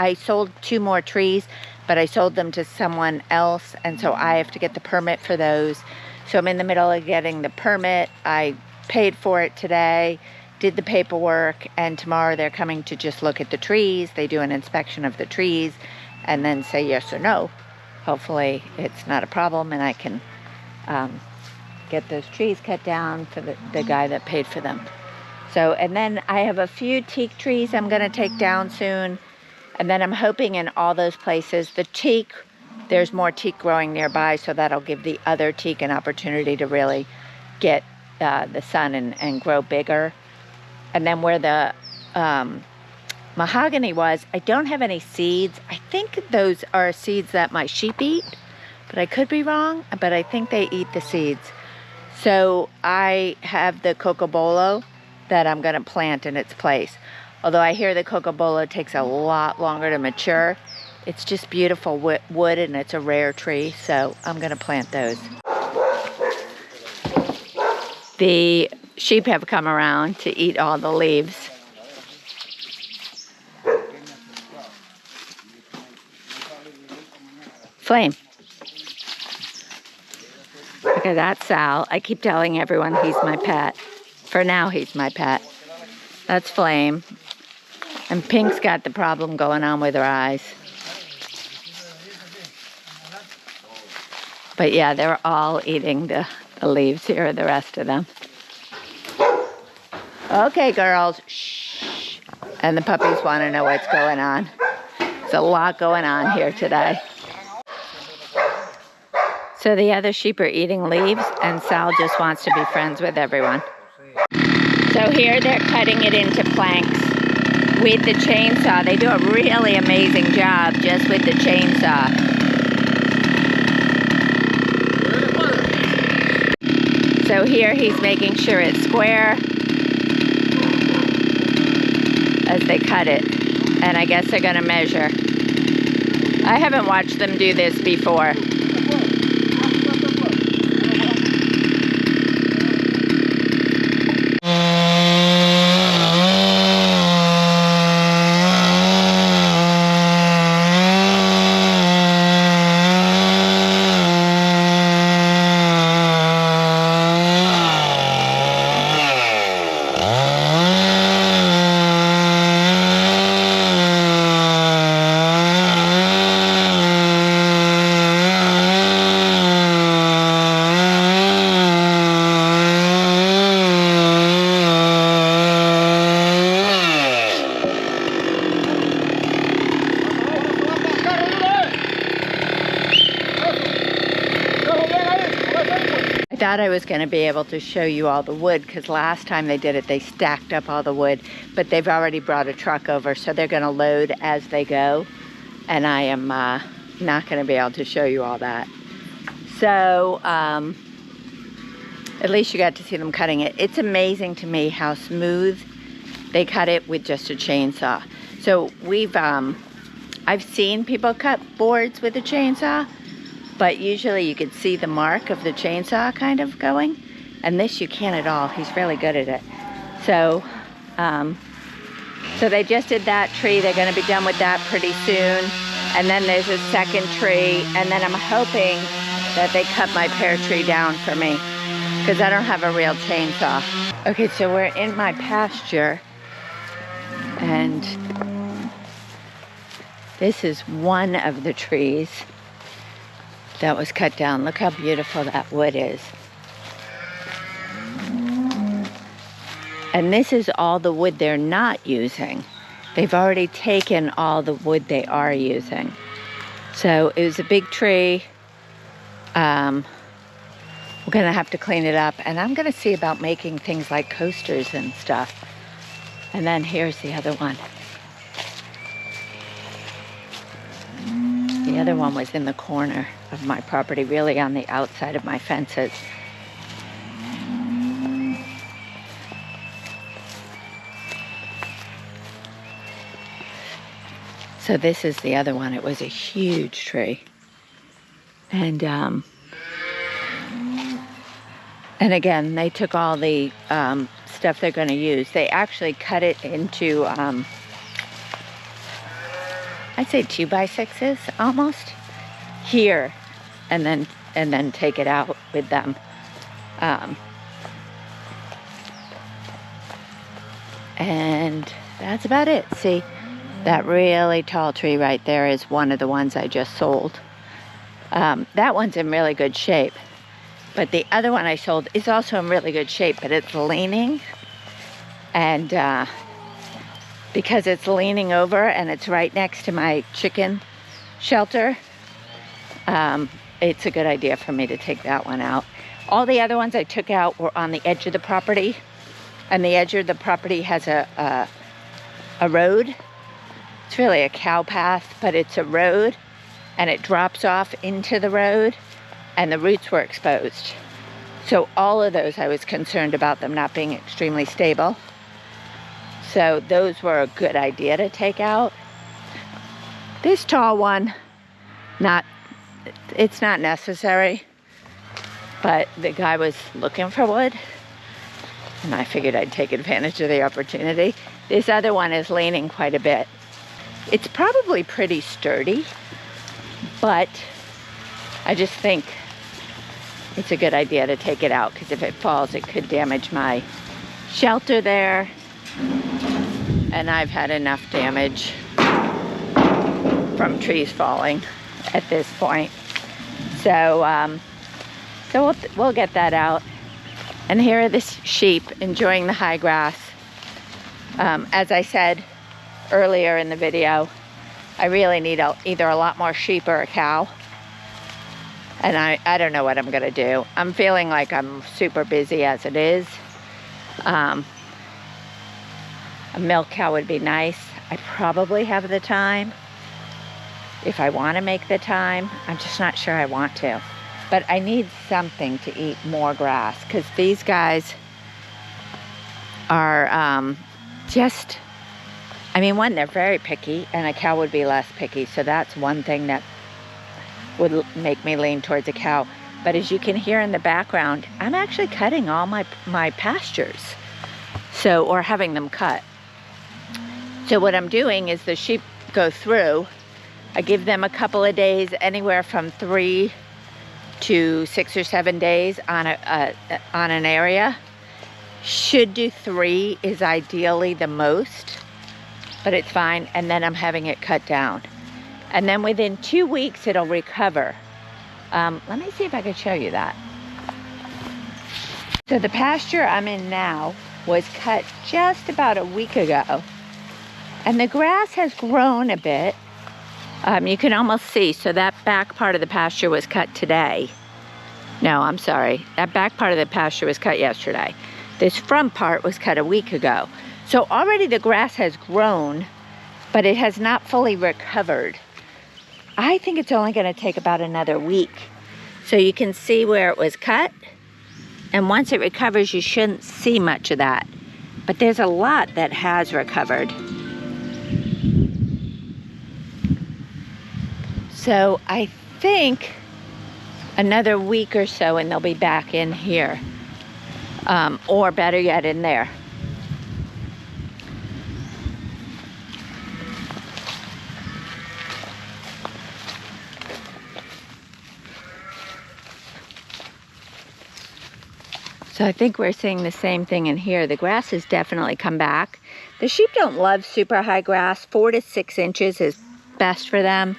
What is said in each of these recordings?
I sold 2 more trees, but I sold them to someone else, and so I have to get the permit for those. So I'm in the middle of getting the permit. I paid for it today, did the paperwork, and tomorrow they're coming to just look at the trees. They do an inspection of the trees and then say yes or no. Hopefully it's not a problem and I can get those trees cut down for the guy that paid for them. So, and then I have a few teak trees I'm gonna take down soon. And then I'm hoping in all those places, the teak, there's more teak growing nearby, so that'll give the other teak an opportunity to really get the sun and grow bigger. And then where the mahogany was, I don't have any seeds. I think those are seeds that my sheep eat, but I could be wrong, but I think they eat the seeds. So I have the cocobolo that I'm gonna plant in its place. Although I hear the cocobolo takes a lot longer to mature. It's just beautiful wood and it's a rare tree, so I'm gonna plant those. The sheep have come around to eat all the leaves. Flame. Look at that, Sal. I keep telling everyone he's my pet. For now, he's my pet. That's Flame. And Pink's got the problem going on with her eyes. But yeah, they're all eating the leaves here, the rest of them. Okay, girls. Shh. And the puppies want to know what's going on. There's a lot going on here today. So the other sheep are eating leaves, and Sal just wants to be friends with everyone. So here they're cutting it into planks with the chainsaw. They do a really amazing job just with the chainsaw. So here he's making sure it's square as they cut it. And I guess they're gonna measure. I haven't watched them do this before. I thought I was going to be able to show you all the wood because last time they did it, they stacked up all the wood, but they've already brought a truck over, so they're going to load as they go, and I am not going to be able to show you all that. So at least you got to see them cutting it. It's amazing to me how smooth they cut it with just a chainsaw. So I've seen people cut boards with a chainsaw, but usually you could see the mark of the chainsaw kind of going, and this you can't at all. He's really good at it. So so they just did that tree. They're going to be done with that pretty soon, and then there's a second tree, and then I'm hoping that they cut my pear tree down for me because I don't have a real chainsaw. Okay, so we're in my pasture, and this is one of the trees that was cut down. Look how beautiful that wood is. And this is all the wood they're not using. They've already taken all the wood they are using. So it was a big tree. We're gonna have to clean it up, and I'm gonna see about making things like coasters and stuff. And then here's the other one. The other one was in the corner of my property, really on the outside of my fences. So this is the other one. It was a huge tree. And again, they took all the stuff they're going to use. They actually cut it into I'd say 2x6s almost here, and then take it out with them. And that's about it. See, that really tall tree right there is one of the ones I just sold. That one's in really good shape, but the other one I sold is also in really good shape, but it's leaning, and because it's leaning over and it's right next to my chicken shelter, it's a good idea for me to take that one out. All the other ones I took out were on the edge of the property, and the edge of the property has a road. It's really a cow path, but it's a road, and it drops off into the road, and the roots were exposed. So all of those, I was concerned about them not being extremely stable. So those were a good idea to take out. This tall one, it's not necessary, but the guy was looking for wood, and I figured I'd take advantage of the opportunity. This other one is leaning quite a bit. It's probably pretty sturdy, but I just think it's a good idea to take it out, because if it falls, it could damage my shelter there. And I've had enough damage from trees falling at this point. So, we'll get that out. And here are the sheep enjoying the high grass. As I said earlier in the video, I really need either a lot more sheep or a cow. And I don't know what I'm gonna do. I'm feeling like I'm super busy as it is. A milk cow would be nice. I probably have the time if I want to make the time. I'm just not sure I want to. But I need something to eat more grass, because these guys are just, I mean, one, they're very picky, and a cow would be less picky. So that's one thing that would make me lean towards a cow. But as you can hear in the background, I'm actually cutting all my pastures. So, or having them cut. So what I'm doing is the sheep go through, I give them a couple of days, anywhere from 3 to 6 or 7 days on an area. Should do 3 is ideally the most, but it's fine. And then I'm having it cut down. And then within 2 weeks, it'll recover. Let me see if I can show you that. So the pasture I'm in now was cut just about a week ago. And the grass has grown a bit. You can almost see, so that back part of the pasture was cut today. No, I'm sorry. That back part of the pasture was cut yesterday. This front part was cut a week ago. So already the grass has grown, but it has not fully recovered. I think it's only going to take about another week. So you can see where it was cut. And once it recovers, you shouldn't see much of that. But there's a lot that has recovered. So I think another week or so and they'll be back in here. Or better yet, in there. So I think we're seeing the same thing in here. The grass has definitely come back. The sheep don't love super high grass. 4 to 6 inches is best for them.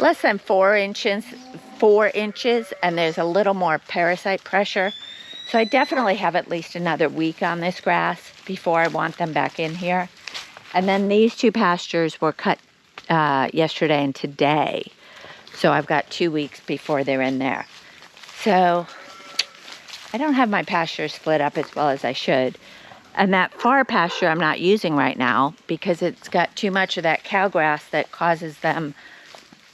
Less than 4 inches, and there's a little more parasite pressure. So I definitely have at least another week on this grass before I want them back in here. And then these 2 pastures were cut yesterday and today. So I've got 2 weeks before they're in there. So I don't have my pasture split up as well as I should. And that far pasture I'm not using right now because it's got too much of that cow grass that causes them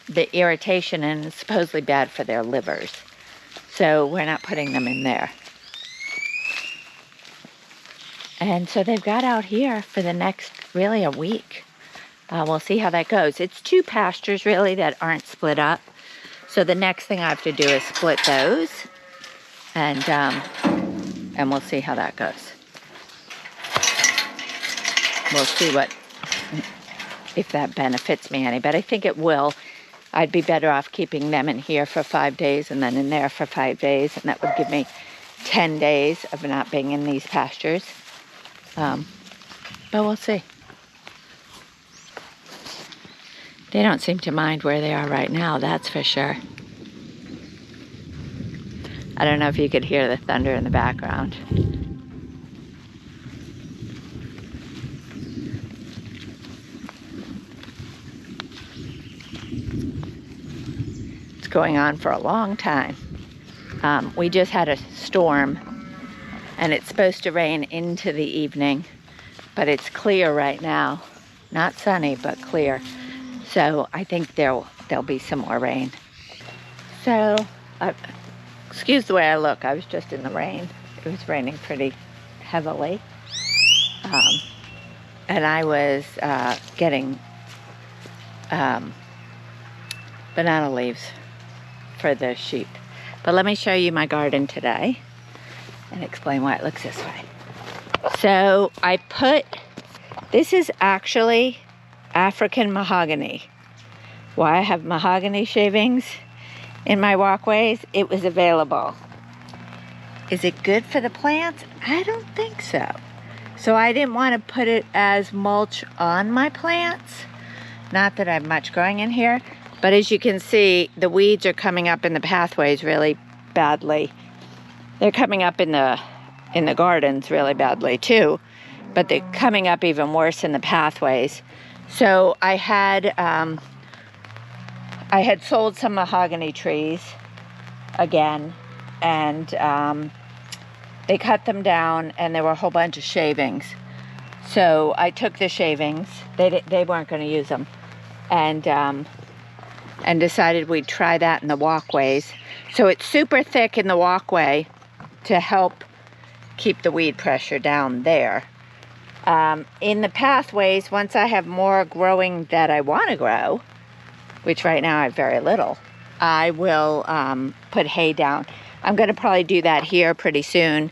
the irritation, and it's supposedly bad for their livers. So we're not putting them in there. And so they've got out here for the next, really, a week. We'll see how that goes. It's 2 pastures, really, that aren't split up. So the next thing I have to do is split those. And we'll see how that goes. We'll see what if that benefits me any, but I think it will. I'd be better off keeping them in here for 5 days and then in there for 5 days, and that would give me 10 days of not being in these pastures. But we'll see. They don't seem to mind where they are right now, that's for sure. I don't know if you could hear the thunder in the background. It's going on for a long time. We just had a storm, and it's supposed to rain into the evening, but it's clear right now. Not sunny, but clear. So I think there'll be some more rain. So, excuse the way I look. I was just in the rain. It was raining pretty heavily. And I was getting banana leaves for the sheep. But let me show you my garden today and explain why it looks this way. So this is actually African mahogany. Why I have mahogany shavings in my walkways? It was available. Is it good for the plants? I don't think so. So I didn't want to put it as mulch on my plants. Not that I have much growing in here, but as you can see, the weeds are coming up in the pathways really badly. They're coming up in the gardens really badly too, but they're coming up even worse in the pathways. So I had sold some mahogany trees again, and they cut them down, and there were a whole bunch of shavings. So I took the shavings, they weren't going to use them, and decided we'd try that in the walkways. So it's super thick in the walkway to help keep the weed pressure down there. In the pathways, once I have more growing that I want to grow, which right now I have very little, I will put hay down. I'm going to probably do that here pretty soon.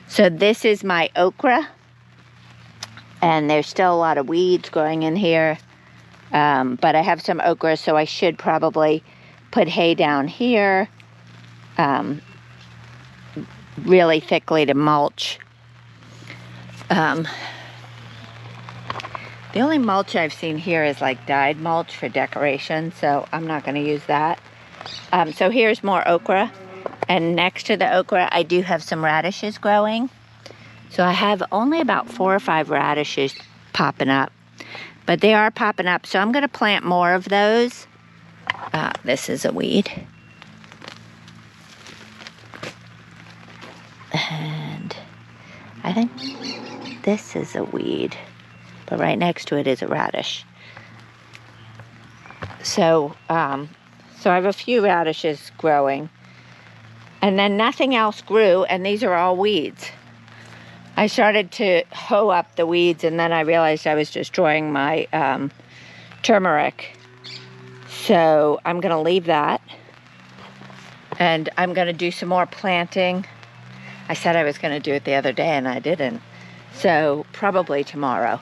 So this is my okra, and there's still a lot of weeds growing in here, but I have some okra, so I should probably put hay down here really thickly to mulch. The only mulch I've seen here is like dyed mulch for decoration, so I'm not going to use that. So here's more okra, and next to the okra I do have some radishes growing. So I have only about 4 or 5 radishes popping up, but they are popping up, so I'm going to plant more of those. This is a weed. And I think this is a weed, but right next to it is a radish. So I have a few radishes growing, and then nothing else grew, and these are all weeds. I started to hoe up the weeds, and then I realized I was destroying my turmeric. So I'm going to leave that, and I'm going to do some more planting. I said I was going to do it the other day, and I didn't. So probably tomorrow.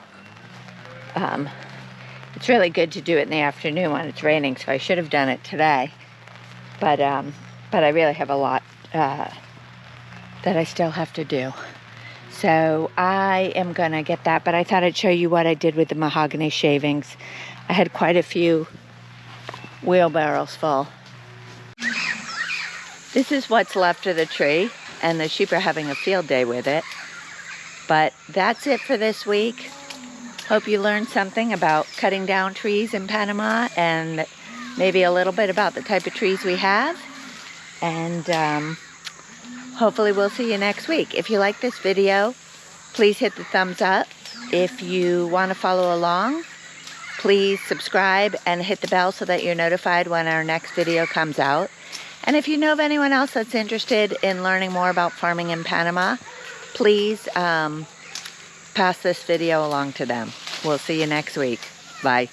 It's really good to do it in the afternoon when it's raining, so I should have done it today. But I really have a lot that I still have to do. So I am going to get that, but I thought I'd show you what I did with the mahogany shavings. I had quite a few wheelbarrows full. This is what's left of the tree, and the sheep are having a field day with it. But that's it for this week. Hope you learned something about cutting down trees in Panama, and maybe a little bit about the type of trees we have. And hopefully we'll see you next week. If you like this video, please hit the thumbs up. If you want to follow along, please subscribe and hit the bell so that you're notified when our next video comes out. And if you know of anyone else that's interested in learning more about farming in Panama, please pass this video along to them. We'll see you next week. Bye.